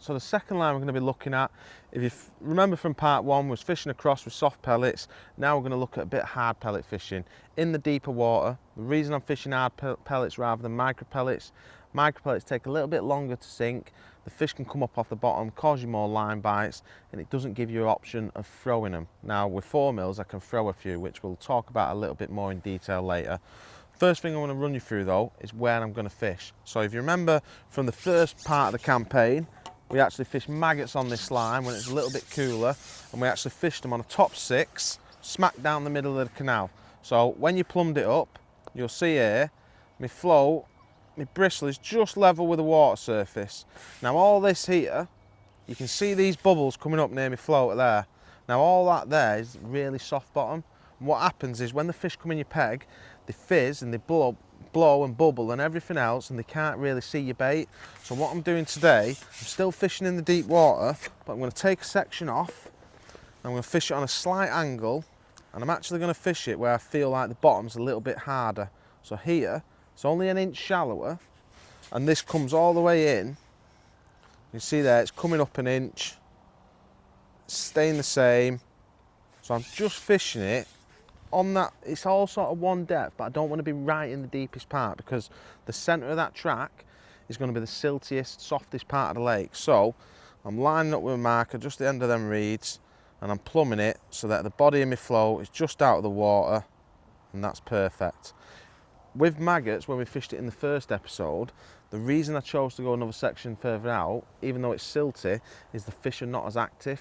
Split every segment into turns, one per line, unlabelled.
So the second line we're going to be looking at, if you remember from part one, was fishing across with soft pellets. Now we're going to look at a bit of hard pellet fishing in the deeper water. The reason I'm fishing hard pellets rather than micro pellets take a little bit longer to sink. The fish can come up off the bottom, cause you more line bites, and it doesn't give you an option of throwing them. Now with 4mm I can throw a few, which we'll talk about a little bit more in detail later. First thing I want to run you through though is where I'm going to fish. So if you remember from the first part of the campaign, we actually fished maggots on this line when it's a little bit cooler, and we actually fished them on a top 6, smack down the middle of the canal. So when you plumbed it up, you'll see here, my float, my bristle is just level with the water surface. Now all this here, you can see these bubbles coming up near my float there. Now all that there is really soft bottom. And what happens is when the fish come in your peg, they fizz and they blow and bubble and everything else, and they can't really see your bait. So what I'm doing today, I'm still fishing in the deep water, but I'm going to take a section off, I'm going to fish it on a slight angle, and I'm actually going to fish it where I feel like the bottom's a little bit harder. So here, it's only an inch shallower, and this comes all the way in. You see there, it's coming up an inch, staying the same. So I'm just fishing it on that. It's all sort of one depth, but I don't want to be right in the deepest part because the centre of that track is going to be the siltiest, softest part of the lake. So I'm lining up with a marker just the end of them reeds, and I'm plumbing it so that the body of my float is just out of the water, and that's perfect. With maggots, when we fished it in the first episode, the reason I chose to go another section further out, even though it's silty, is the fish are not as active.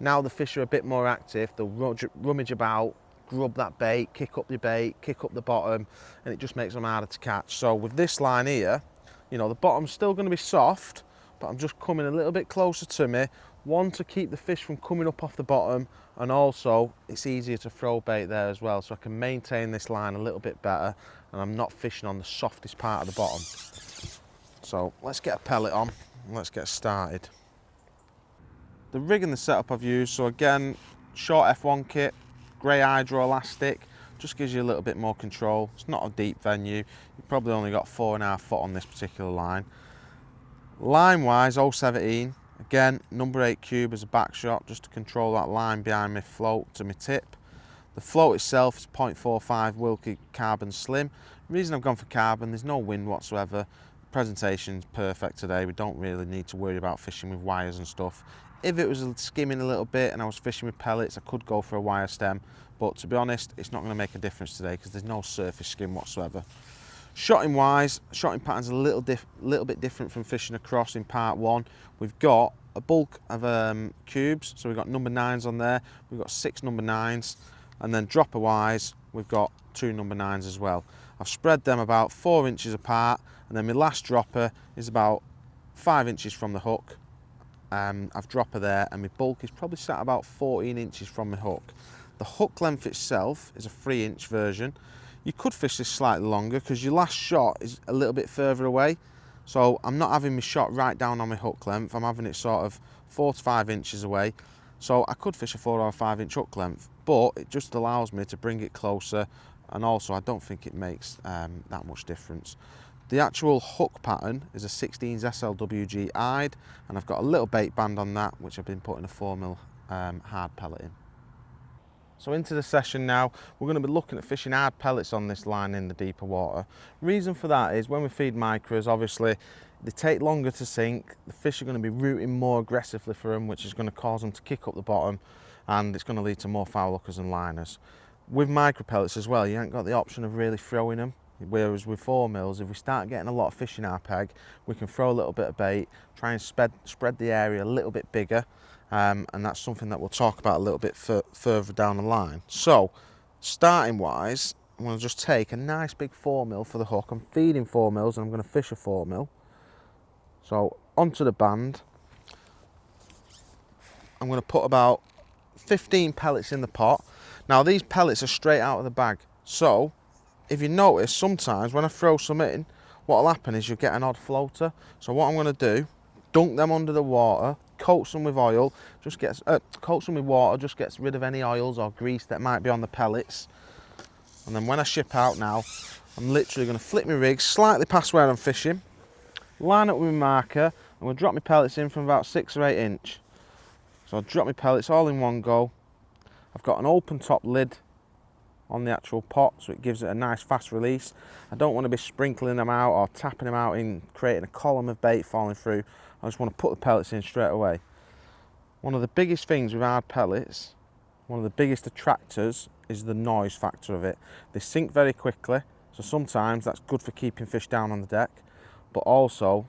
Now the fish are a bit more active, they'll rummage about, grub that bait, kick up your bait, kick up the bottom, and it just makes them harder to catch. So with this line here, you know, the bottom's still going to be soft, but I'm just coming a little bit closer to me. One, to keep the fish from coming up off the bottom, and also it's easier to throw bait there as well, so I can maintain this line a little bit better, and I'm not fishing on the softest part of the bottom. So let's get a pellet on and let's get started. The rig and the setup I've used, so again, short F1 kit, grey hydro elastic, just gives you a little bit more control. It's not a deep venue, you've probably only got 4.5 foot on this particular line. Line wise, 017, again number 8 cube as a back shot, just to control that line behind my float to my tip. The float itself is 0.45 Wilkie carbon slim. The reason I've gone for carbon, there's no wind whatsoever. The presentation's perfect today, we don't really need to worry about fishing with wires and stuff. If it was skimming a little bit and I was fishing with pellets, I could go for a wire stem, but to be honest, it's not going to make a difference today because there's no surface skim whatsoever. Shotting wise, shotting pattern's a little bit different from fishing across in part one. We've got a bulk of cubes, so we've got number 9s on there, we've got 6 number 9s, and then dropper wise, we've got 2 number 9s as well. I've spread them about 4 inches apart, and then my last dropper is about 5 inches from the hook. I've dropper there, and my bulk is probably sat about 14 inches from my hook. The hook length itself is a 3-inch version. You could fish this slightly longer because your last shot is a little bit further away. So I'm not having my shot right down on my hook length, I'm having it sort of 4 to 5 inches away. So I could fish a 4 or 5 inch hook length, but it just allows me to bring it closer, and also I don't think it makes that much difference. The actual hook pattern is a 16s SLWG eyed, and I've got a little bait band on that, which I've been putting a 4mm hard pellet in. So into the session now, we're going to be looking at fishing hard pellets on this line in the deeper water. Reason for that is when we feed micros, obviously they take longer to sink, the fish are going to be rooting more aggressively for them, which is going to cause them to kick up the bottom, and it's going to lead to more foul hookers and liners. With micro pellets as well, you ain't got the option of really throwing them. Whereas with 4mm, if we start getting a lot of fish in our peg, we can throw a little bit of bait, try and spread the area a little bit bigger, and that's something that we'll talk about a little bit further down the line. So, starting wise, I'm going to just take a nice big 4mm for the hook. I'm feeding 4mm and I'm going to fish a 4mm. So, onto the band, I'm going to put about 15 pellets in the pot. Now, these pellets are straight out of the bag, so if you notice, sometimes when I throw some in, what will happen is you'll get an odd floater. So what I'm going to do, dunk them under the water, coat them with oil, coat them with water, just gets rid of any oils or grease that might be on the pellets. And then when I ship out now, I'm literally going to flip my rig slightly past where I'm fishing, line up with my marker, I'm going to drop my pellets in from about 6 or 8 inch. So I'll drop my pellets all in one go. I've got an open top lid on the actual pot, so it gives it a nice fast release. I don't want to be sprinkling them out or tapping them out in creating a column of bait falling through. I just want to put the pellets in straight away. One of the biggest things with hard pellets, one of the biggest attractors, is the noise factor of it. They sink very quickly, so sometimes that's good for keeping fish down on the deck, but also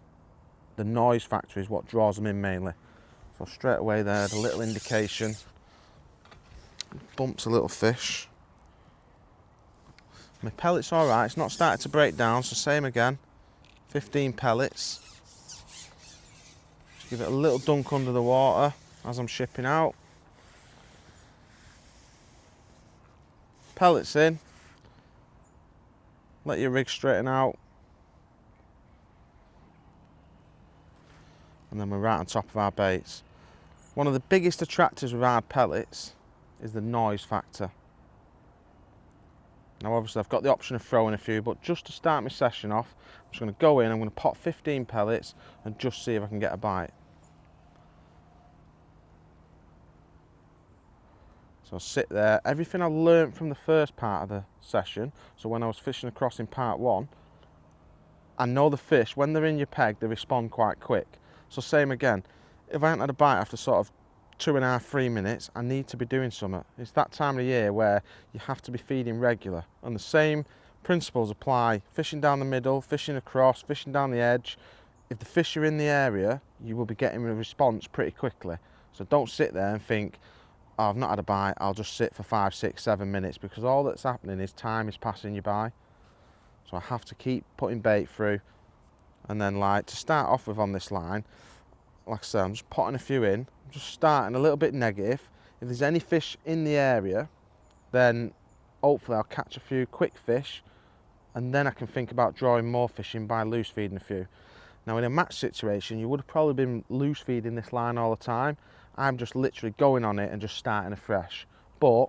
the noise factor is what draws them in mainly. So straight away there, the little indication, bumps a little fish. My pellet's alright, it's not started to break down, so same again, 15 pellets. Just give it a little dunk under the water as I'm shipping out. Pellets in, let your rig straighten out, and then we're right on top of our baits. One of the biggest attractors with hard pellets is the noise factor. Now obviously I've got the option of throwing a few, but just to start my session off, I'm just going to go in, I'm going to pot 15 pellets and just see if I can get a bite. So I'll sit there. Everything I learnt from the first part of the session, so when I was fishing across in part 1, I know the fish, when they're in your peg, they respond quite quick. So same again, if I haven't had a bite after sort of 2.5 to 3 minutes, I need to be doing something. It's that time of the year where you have to be feeding regular, and the same principles apply fishing down the middle, fishing across, fishing down the edge. If the fish are in the area, you will be getting a response pretty quickly. So don't sit there and think, oh, I've not had a bite, I'll just sit for 5, 6, 7 minutes, because all that's happening is time is passing you by. So I have to keep putting bait through, and then like to start off with on this line, like I said, I'm just potting a few in. I'm just starting a little bit negative. If there's any fish in the area, then hopefully I'll catch a few quick fish, and then I can think about drawing more fish in by loose feeding a few. Now in a match situation, you would have probably been loose feeding this line all the time. I'm just literally going on it and just starting afresh. But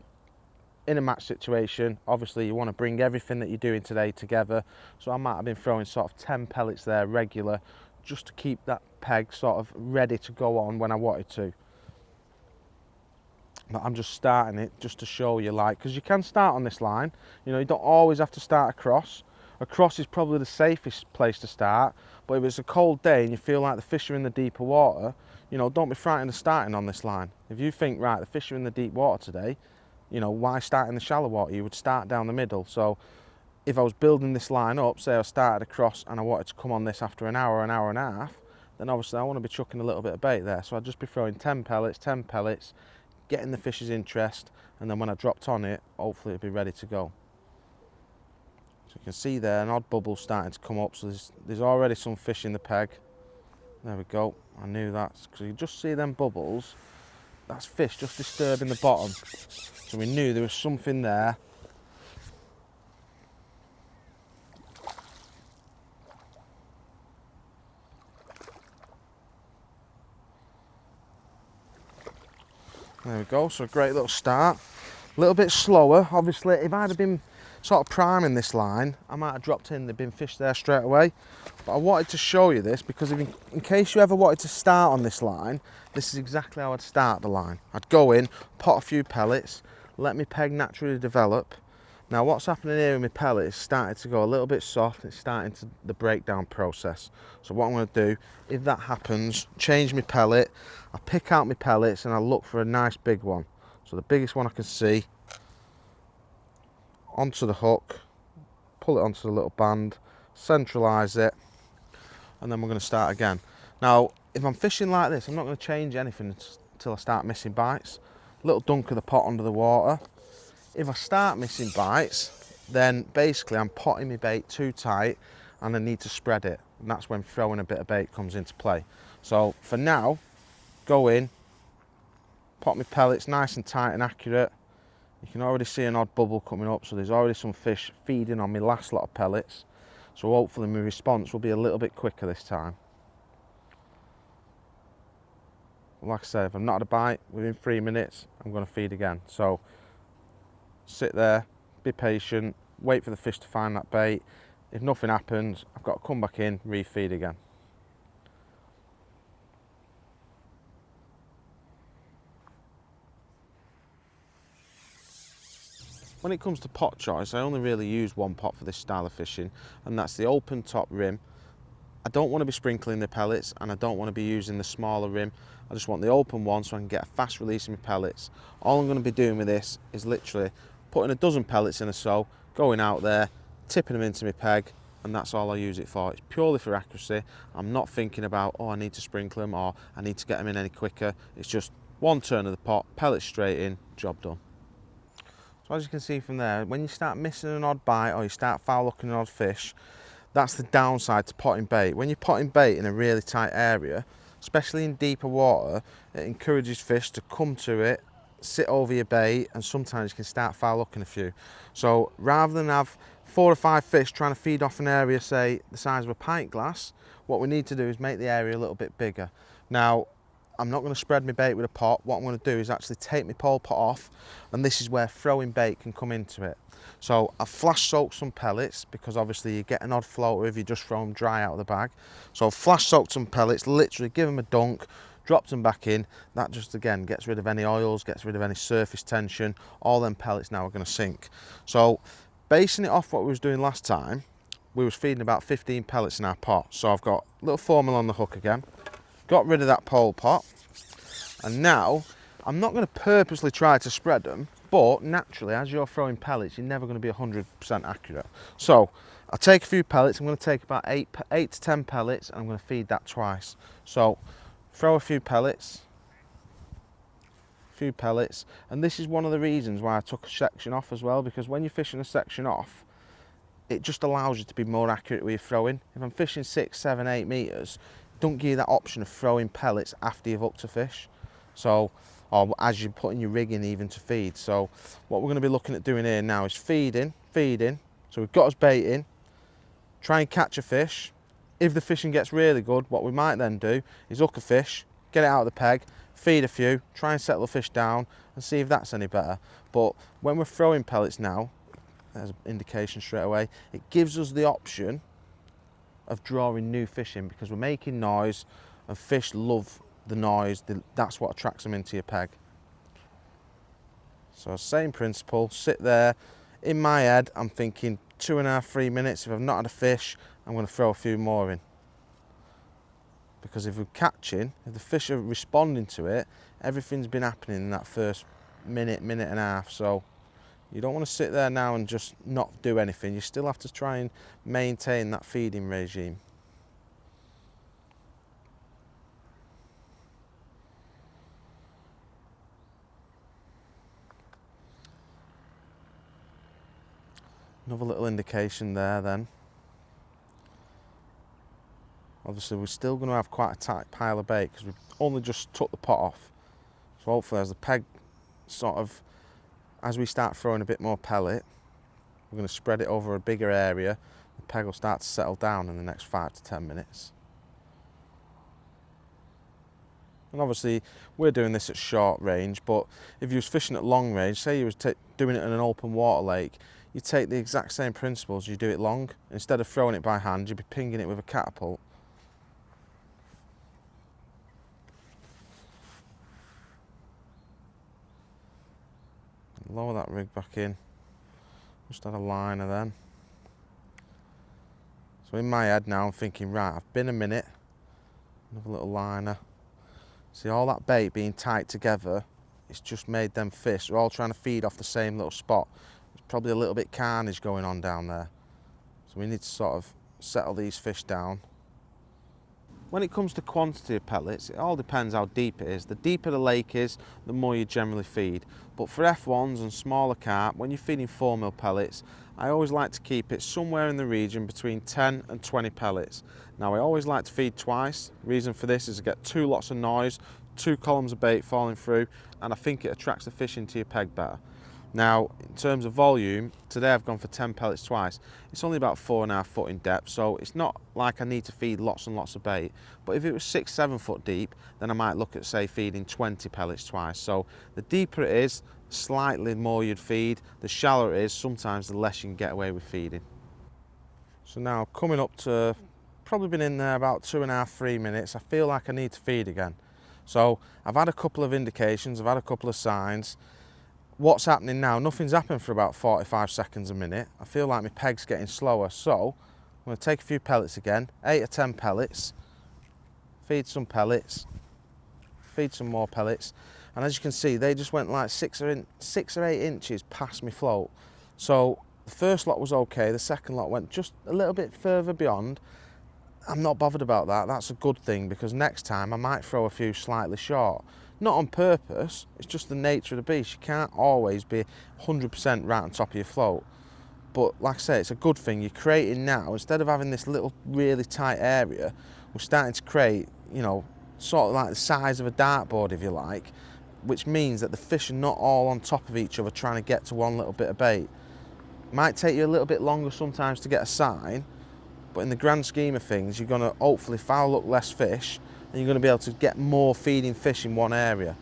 in a match situation, obviously you want to bring everything that you're doing today together. So I might have been throwing sort of 10 pellets there regular, just to keep that peg sort of ready to go on when I wanted to. But I'm just starting it just to show you, like, because you can start on this line, you know, you don't always have to start across. Across is probably the safest place to start, but if it's a cold day and you feel like the fish are in the deeper water, you know, don't be frightened of starting on this line. If you think, right, the fish are in the deep water today, you know, why start in the shallow water? You would start down the middle. So if I was building this line up, say I started across and I wanted to come on this after an hour and a half, then obviously I want to be chucking a little bit of bait there. So I'd just be throwing 10 pellets, getting the fish's interest, and then when I dropped on it, hopefully it'd be ready to go. So you can see there an odd bubble starting to come up, so there's already some fish in the peg. There we go, I knew that, because you just see them bubbles, that's fish just disturbing the bottom. So we knew there was something there. There we go, so a great little start. A little bit slower, obviously. If I'd have been sort of priming this line, I might have dropped in, there'd been fish there straight away. But I wanted to show you this because if in case you ever wanted to start on this line, this is exactly how I'd start the line. I'd go in, pot a few pellets, let my peg naturally develop. Now what's happening here with my pellet is starting to go a little bit soft, it's starting to the breakdown process. So what I'm going to do, if that happens, change my pellet, I pick out my pellets and I look for a nice big one. So the biggest one I can see, onto the hook, pull it onto the little band, centralise it, and then we're going to start again. Now if I'm fishing like this, I'm not going to change anything until I start missing bites. Little dunk of the pot under the water. If I start missing bites, then basically I'm potting my bait too tight and I need to spread it, and that's when throwing a bit of bait comes into play. So for now, go in, pot my pellets nice and tight and accurate. You can already see an odd bubble coming up, so there's already some fish feeding on my last lot of pellets. So hopefully my response will be a little bit quicker this time. Like I said, if I've not had a bite within 3 minutes, I'm going to feed again. So sit there, be patient, wait for the fish to find that bait. If nothing happens, I've got to come back in, refeed again. When it comes to pot choice, I only really use one pot for this style of fishing, and that's the open top rim. I don't want to be sprinkling the pellets, and I don't want to be using the smaller rim. I just want the open one so I can get a fast release of my pellets. All I'm going to be doing with this is literally putting a dozen pellets in or so, going out there, tipping them into my peg, and that's all I use it for. It's purely for accuracy. I'm not thinking about, oh, I need to sprinkle them or I need to get them in any quicker. It's just one turn of the pot, pellets straight in, job done. So as you can see from there, when you start missing an odd bite or you start foul looking an odd fish, that's the downside to potting bait. When you're potting bait in a really tight area, especially in deeper water, it encourages fish to come to it, sit over your bait, and sometimes you can start foul looking a few. So rather than have 4 or 5 fish trying to feed off an area, say the size of a pint glass, what we need to do is make the area a little bit bigger. Now, I'm not going to spread my bait with a pot. What I'm going to do is actually take my pole pot off, and this is where throwing bait can come into it. So I've flash soaked some pellets, because obviously you get an odd floater if you just throw them dry out of the bag. So I've flash soaked some pellets, literally give them a dunk, dropped them back in. That just again gets rid of any oils, gets rid of any surface tension. All them pellets now are going to sink. So basing it off what we was doing last time, we was feeding about 15 pellets in our pot. So I've got a little formula on the hook again, got rid of that pole pot, and now I'm not going to purposely try to spread them, but naturally as you're throwing pellets you're never going to be 100% accurate. So I'll take a few pellets. I'm going to take about 8 to 10 pellets, and I'm going to feed that twice. So throw a few pellets, and this is one of the reasons why I took a section off as well, because when you're fishing a section off, it just allows you to be more accurate with your throwing. If I'm fishing 6, 7, 8 metres, don't give you that option of throwing pellets after you've hooked a fish, so, or as you're putting your rig in even to feed. So what we're going to be looking at doing here now is feeding. So we've got us bait in, try and catch a fish. If the fishing gets really good, what we might then do is hook a fish, get it out of the peg, feed a few, try and settle the fish down and see if that's any better. But when we're throwing pellets now, there's an indication straight away, it gives us the option of drawing new fish in, because we're making noise and fish love the noise. That's what attracts them into your peg. So same principle, sit there. In my head I'm thinking 2.5, 3 minutes. If I've not had a fish, I'm going to throw a few more in, because if we're catching, if the fish are responding to it, everything's been happening in that first minute and a half. So you don't want to sit there now and just not do anything. You still have to try and maintain that feeding regime. Another little indication there then. Obviously we're still going to have quite a tight pile of bait, because we've only just took the pot off. So hopefully as the peg sort of, as we start throwing a bit more pellet, we're going to spread it over a bigger area. The peg will start to settle down in the next 5 to 10 minutes. And obviously we're doing this at short range, but if you was fishing at long range, say you was doing it in an open water lake, you take the exact same principles, you do it long. Instead of throwing it by hand, you'd be pinging it with a catapult. Lower that rig back in, just add a liner then. So in my head now I'm thinking, right, I've been a minute, another little liner. See, all that bait being tight together, it's just made them fish, they're all trying to feed off the same little spot. There's probably a little bit carnage going on down there. So we need to sort of settle these fish down. When it comes to quantity of pellets, it all depends how deep it is. The deeper the lake is, the more you generally feed. But for F1s and smaller carp, when you're feeding 4mm pellets, I always like to keep it somewhere in the region between 10 and 20 pellets. Now I always like to feed twice. The reason for this is to get 2 lots of noise, 2 columns of bait falling through, and I think it attracts the fish into your peg better. Now, in terms of volume, today I've gone for 10 pellets twice. It's only about 4.5 foot in depth, so it's not like I need to feed lots and lots of bait. But if it was 6, 7 foot deep, then I might look at, say, feeding 20 pellets twice. So the deeper it is, slightly more you'd feed. The shallower it is, sometimes the less you can get away with feeding. So now, coming up to, probably been in there about 2.5, 3 minutes, I feel like I need to feed again. So I've had a couple of indications, I've had a couple of signs. what's happening now, nothing's happened for about 45 seconds a minute. I feel like my peg's getting slower, so I'm going to take a few pellets again, 8 or 10 pellets, feed some pellets, feed some more pellets, and as you can see, they just went like 6 or 8 inches past my float. So the first lot was okay, the second lot went just a little bit further beyond. I'm not bothered about that, that's a good thing, because next time I might throw a few slightly short. Not on purpose, it's just the nature of the beast. You can't always be 100% right on top of your float. But like I say, it's a good thing. You're creating now, instead of having this little really tight area, we're starting to create, you know, sort of like the size of a dartboard, if you like, which means that the fish are not all on top of each other trying to get to one little bit of bait. Might take you a little bit longer sometimes to get a sign, but in the grand scheme of things, you're going to hopefully foul up less fish, and you're going to be able to get more feeding fish in one area.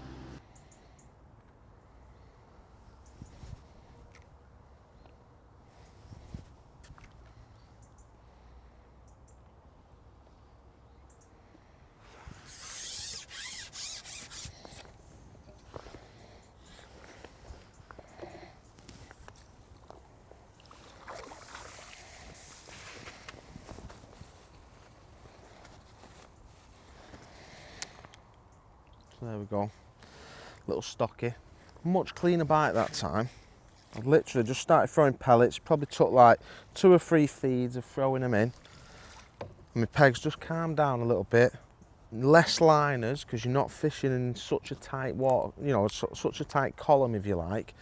So there we go, little stocky. Much cleaner bite that time. I've literally just started throwing pellets, probably took like 2 or 3 feeds of throwing them in. And my pegs just calmed down a little bit. Less liners, because you're not fishing in such a tight water, you know, such a tight column, if you like.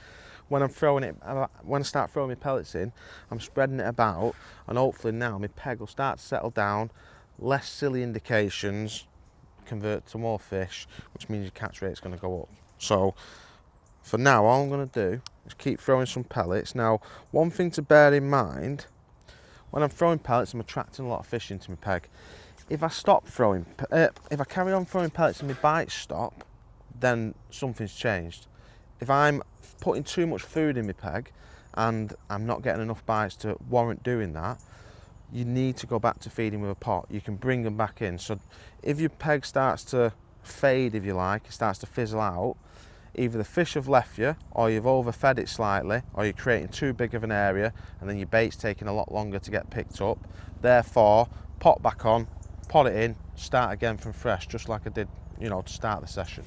When I'm throwing it, when I start throwing my pellets in, I'm spreading it about, and hopefully now my peg will start to settle down, less silly indications, convert to more fish, which means your catch rate is going to go up. So for now, all I'm going to do is keep throwing some pellets. Now, one thing to bear in mind, when I'm throwing pellets, I'm attracting a lot of fish into my peg. If I stop throwing, if I carry on throwing pellets and my bites stop, then something's changed. If I'm putting too much food in my peg and I'm not getting enough bites to warrant doing that, you need to go back to feeding with a pot. You can bring them back in. So if your peg starts to fade, if you like, it starts to fizzle out, either the fish have left you, or you've overfed it slightly, or you're creating too big of an area, and then your bait's taking a lot longer to get picked up. Therefore, pot back on, pot it in, start again from fresh, just like I did, you know, to start the session.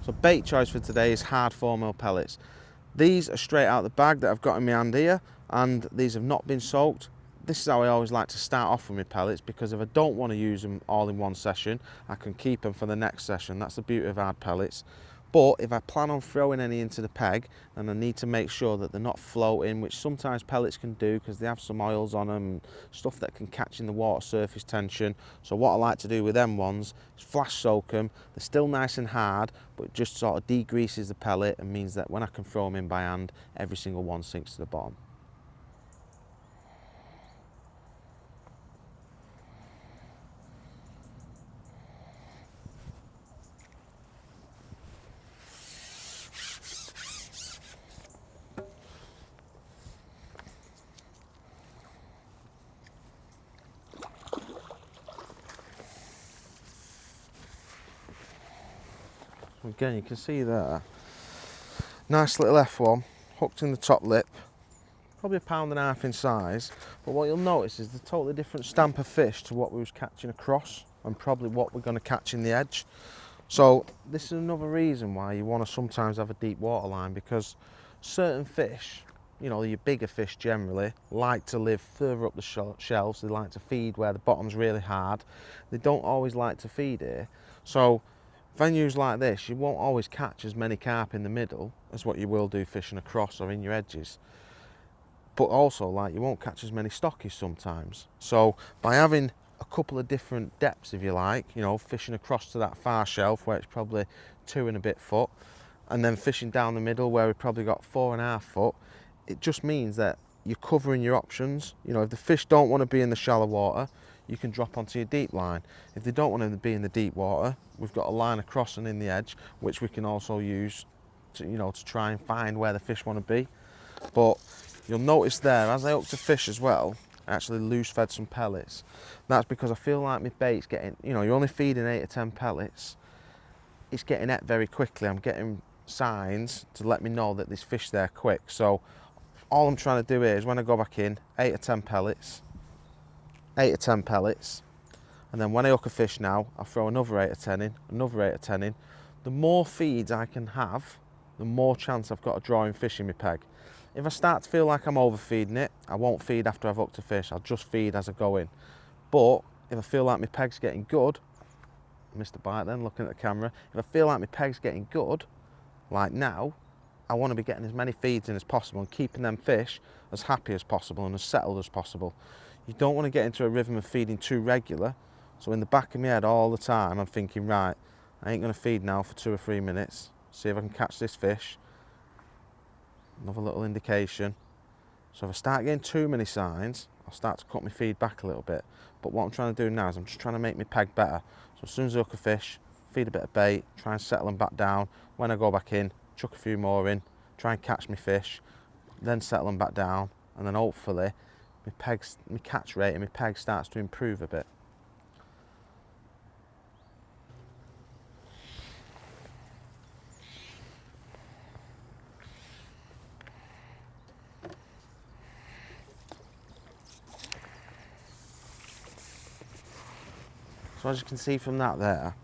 So bait choice for today is hard 4mm pellets. These are straight out of the bag that I've got in my hand here, and these have not been soaked. This is how I always like to start off with my pellets, because if I don't want to use them all in one session, I can keep them for the next session. That's the beauty of hard pellets. But if I plan on throwing any into the peg, then I need to make sure that they're not floating, which sometimes pellets can do because they have some oils on them, stuff that can catch in the water surface tension. So what I like to do with them ones is flash soak them. They're still nice and hard, but it just sort of degreases the pellet and means that when I can throw them in by hand, every single one sinks to the bottom. Again, you can see there, nice little F1 hooked in the top lip, probably 1.5 pounds in size, but what you'll notice is the totally different stamp of fish to what we was catching across, and probably what we're going to catch in the edge. So this is another reason why you want to sometimes have a deep water line, because certain fish, you know, your bigger fish generally, like to live further up the shelves. They like to feed where the bottom's really hard. They don't always like to feed here. So venues like this, you won't always catch as many carp in the middle as what you will do fishing across or in your edges. But also, like, you won't catch as many stockies sometimes. So by having a couple of different depths, if you like, you know, fishing across to that far shelf where it's probably 2 and a bit foot, and then fishing down the middle where we've probably got 4.5 foot, it just means that you're covering your options. You know, if the fish don't want to be in the shallow water, you can drop onto your deep line. If they don't want to be in the deep water, we've got a line across and in the edge, which we can also use to, you know, to try and find where the fish want to be. But you'll notice there, as I hooked a fish as well, I actually loose fed some pellets. That's because I feel like my bait's getting, you know, you're only feeding 8 or 10 pellets. it's getting ate very quickly. I'm getting signs to let me know that there's fish there quick. So all I'm trying to do here is when I go back in, 8 or 10 pellets, 8 or 10 pellets, and then when I hook a fish now, I'll throw another 8 or 10 in, another 8 or 10 in. The more feeds I can have, the more chance I've got of drawing fish in my peg. If I start to feel like I'm overfeeding it, I won't feed after I've hooked a fish, I'll just feed as I go in. But if I feel like my peg's getting good, I missed a bite then looking at the camera, if I feel like my peg's getting good, like now, I want to be getting as many feeds in as possible and keeping them fish as happy as possible and as settled as possible. You don't want to get into a rhythm of feeding too regular. So in the back of my head all the time, I'm thinking, right, I ain't going to feed now for 2 or 3 minutes. See if I can catch this fish. Another little indication. So if I start getting too many signs, I'll start to cut my feed back a little bit. But what I'm trying to do now is I'm just trying to make my peg better. So as soon as I hook a fish, feed a bit of bait, try and settle them back down. When I go back in, chuck a few more in, try and catch my fish, then settle them back down. And then hopefully my catch rate and my peg starts to improve a bit. So as you can see from that there,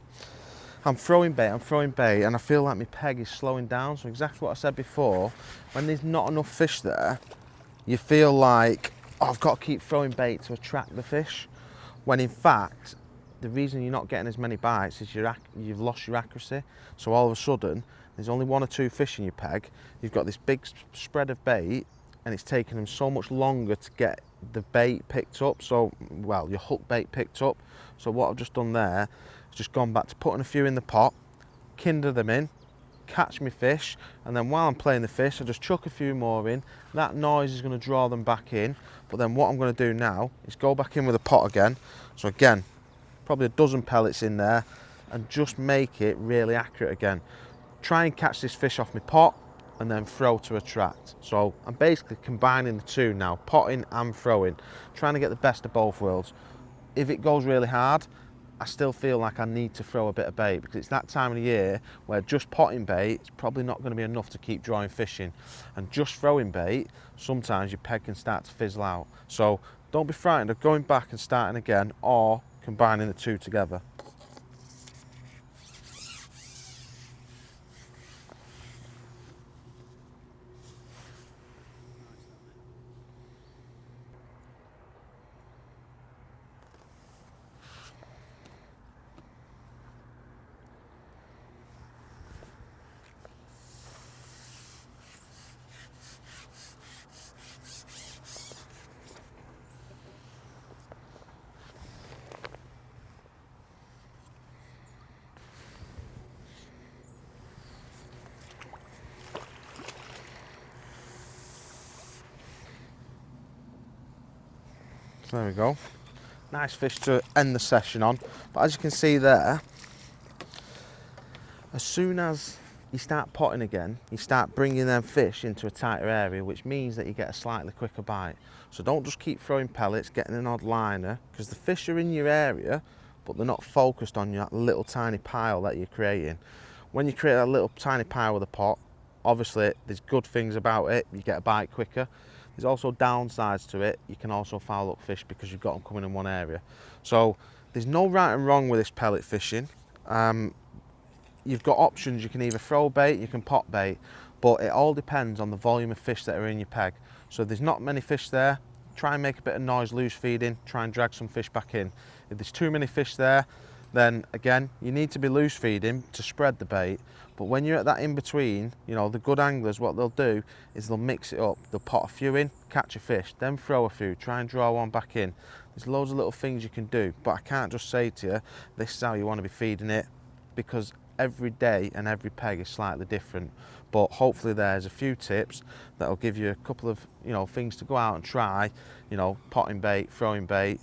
I'm throwing bait, and I feel like my peg is slowing down. So exactly what I said before, when there's not enough fish there, you feel like, oh, I've got to keep throwing bait to attract the fish. When in fact, the reason you're not getting as many bites is you've lost your accuracy. So all of a sudden, there's only 1 or 2 fish in your peg. You've got this big spread of bait, and it's taking them so much longer to get the bait picked up. So, well, your hook bait picked up. So what I've just done there is just gone back to putting a few in the pot, kinder them in, catch my fish, and then while I'm playing the fish, I just chuck a few more in. That noise is going to draw them back in. But then what I'm going to do now is go back in with a pot again. So again, probably a dozen pellets in there, and just make it really accurate again. Try and catch this fish off my pot and then throw to attract. So I'm basically combining the two now, potting and throwing, trying to get the best of both worlds. If it goes really hard, I still feel like I need to throw a bit of bait, because it's that time of the year where just potting bait is probably not going to be enough to keep drawing fish in. And just throwing bait, sometimes your peg can start to fizzle out. So don't be frightened of going back and starting again, or combining the two together. So there we go. Nice fish to end the session on. But as you can see there, as soon as you start potting again, you start bringing them fish into a tighter area, which means that you get a slightly quicker bite. So don't just keep throwing pellets, getting an odd liner, because the fish are in your area, but they're not focused on that little tiny pile that you're creating. When you create that little tiny pile with a pot, obviously there's good things about it. You get a bite quicker. There's also downsides to it. You can also foul up fish because you've got them coming in one area. So there's no right and wrong with this pellet fishing. You've got options. You can either throw bait, you can pot bait, but it all depends on the volume of fish that are in your peg. So if there's not many fish there, try and make a bit of noise loose feeding, try and drag some fish back in. If there's too many fish there, then again, you need to be loose feeding to spread the bait. But when you're at that in between, you know, the good anglers, what they'll do is they'll mix it up. They'll pot a few in, catch a fish, then throw a few, try and draw one back in. There's loads of little things you can do, but I can't just say to you, this is how you want to be feeding it, because every day and every peg is slightly different. But hopefully there's a few tips that'll give you a couple of, you know, things to go out and try, you know, potting bait, throwing bait,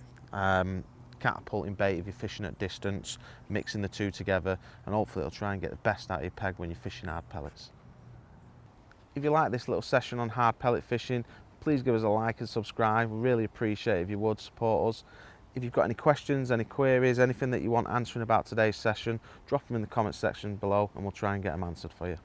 catapulting bait if you're fishing at distance, mixing the two together, and hopefully it'll try and get the best out of your peg when you're fishing hard pellets. If you like this little session on hard pellet fishing, please give us a like and subscribe. We really appreciate it if you would support us. If you've got any questions, any queries, anything that you want answering about today's session, drop them in the comments section below and we'll try and get them answered for you.